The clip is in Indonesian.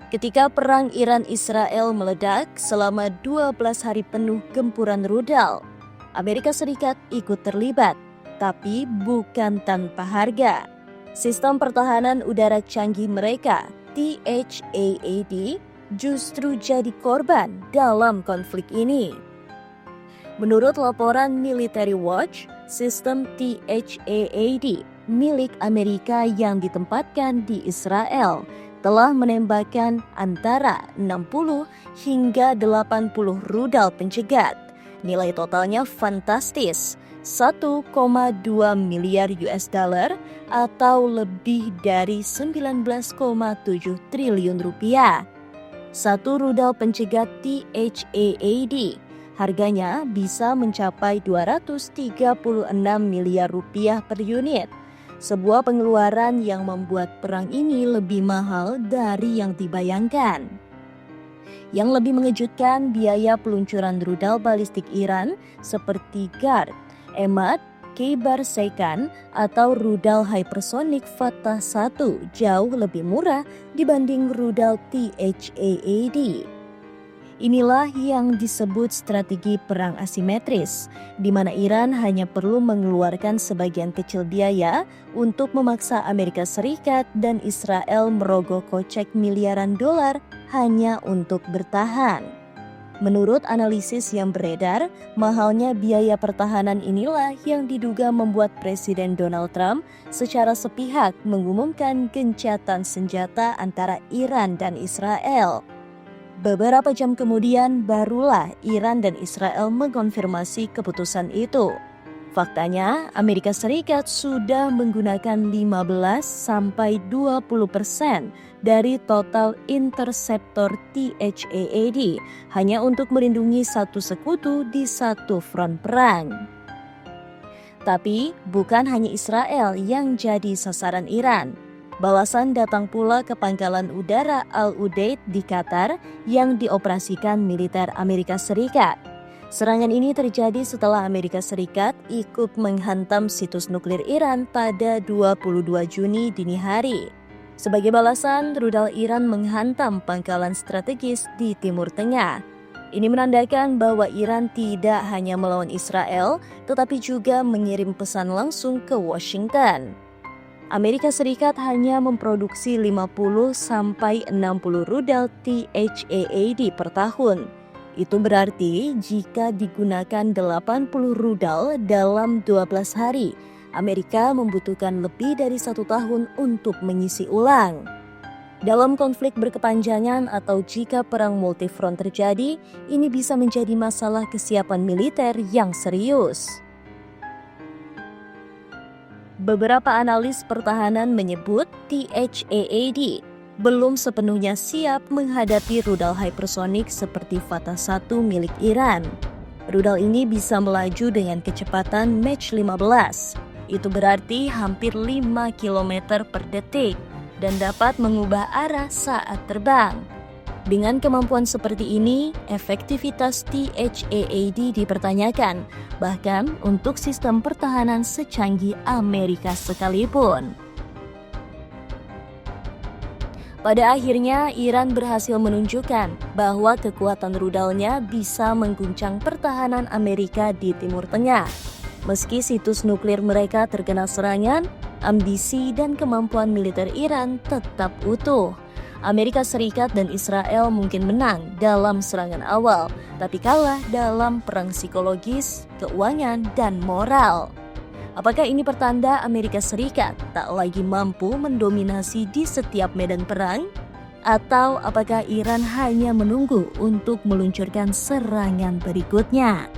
Ketika perang Iran-Israel meledak selama 12 hari penuh gempuran rudal, Amerika Serikat ikut terlibat, tapi bukan tanpa harga. Sistem pertahanan udara canggih mereka, THAAD, justru jadi korban dalam konflik ini. Menurut laporan Military Watch, sistem THAAD milik Amerika yang ditempatkan di Israel telah menembakkan antara 60 hingga 80 rudal pencegat. Nilai totalnya fantastis, 1,2 miliar US dollar atau lebih dari 19,7 triliun rupiah. Satu rudal pencegat THAAD harganya bisa mencapai 236 miliar rupiah per unit. Sebuah pengeluaran yang membuat perang ini lebih mahal dari yang dibayangkan. Yang lebih mengejutkan, biaya peluncuran rudal balistik Iran seperti GARD, Emad, Khaybar Sekhan, atau rudal hypersonic Fatah 1 jauh lebih murah dibanding rudal THAAD. Inilah yang disebut strategi perang asimetris, di mana Iran hanya perlu mengeluarkan sebagian kecil biaya untuk memaksa Amerika Serikat dan Israel merogoh kocek miliaran dolar hanya untuk bertahan. Menurut analisis yang beredar, mahalnya biaya pertahanan inilah yang diduga membuat Presiden Donald Trump secara sepihak mengumumkan gencatan senjata antara Iran dan Israel. Beberapa jam kemudian barulah Iran dan Israel mengkonfirmasi keputusan itu. Faktanya, Amerika Serikat sudah menggunakan 15-20% dari total interceptor THAAD hanya untuk melindungi satu sekutu di satu front perang. Tapi bukan hanya Israel yang jadi sasaran Iran. Balasan datang pula ke pangkalan udara Al-Udeid di Qatar yang dioperasikan militer Amerika Serikat. Serangan ini terjadi setelah Amerika Serikat ikut menghantam situs nuklir Iran pada 22 Juni dini hari. Sebagai balasan, rudal Iran menghantam pangkalan strategis di Timur Tengah. Ini menandakan bahwa Iran tidak hanya melawan Israel, tetapi juga mengirim pesan langsung ke Washington. Amerika Serikat hanya memproduksi 50-60 rudal THAAD per tahun. Itu berarti jika digunakan 80 rudal dalam 12 hari, Amerika membutuhkan lebih dari 1 tahun untuk mengisi ulang. Dalam konflik berkepanjangan atau jika perang multifront terjadi, ini bisa menjadi masalah kesiapan militer yang serius. Beberapa analis pertahanan menyebut THAAD belum sepenuhnya siap menghadapi rudal hypersonic seperti Fatah 1 milik Iran. Rudal ini bisa melaju dengan kecepatan Mach 15. Itu berarti hampir 5 km per detik dan dapat mengubah arah saat terbang. Dengan kemampuan seperti ini, efektivitas THAAD dipertanyakan, bahkan untuk sistem pertahanan secanggih Amerika sekalipun. Pada akhirnya, Iran berhasil menunjukkan bahwa kekuatan rudalnya bisa mengguncang pertahanan Amerika di Timur Tengah. Meski situs nuklir mereka terkena serangan, ambisi dan kemampuan militer Iran tetap utuh. Amerika Serikat dan Israel mungkin menang dalam serangan awal, tapi kalah dalam perang psikologis, keuangan, dan moral. Apakah ini pertanda Amerika Serikat tak lagi mampu mendominasi di setiap medan perang? Atau apakah Iran hanya menunggu untuk meluncurkan serangan berikutnya?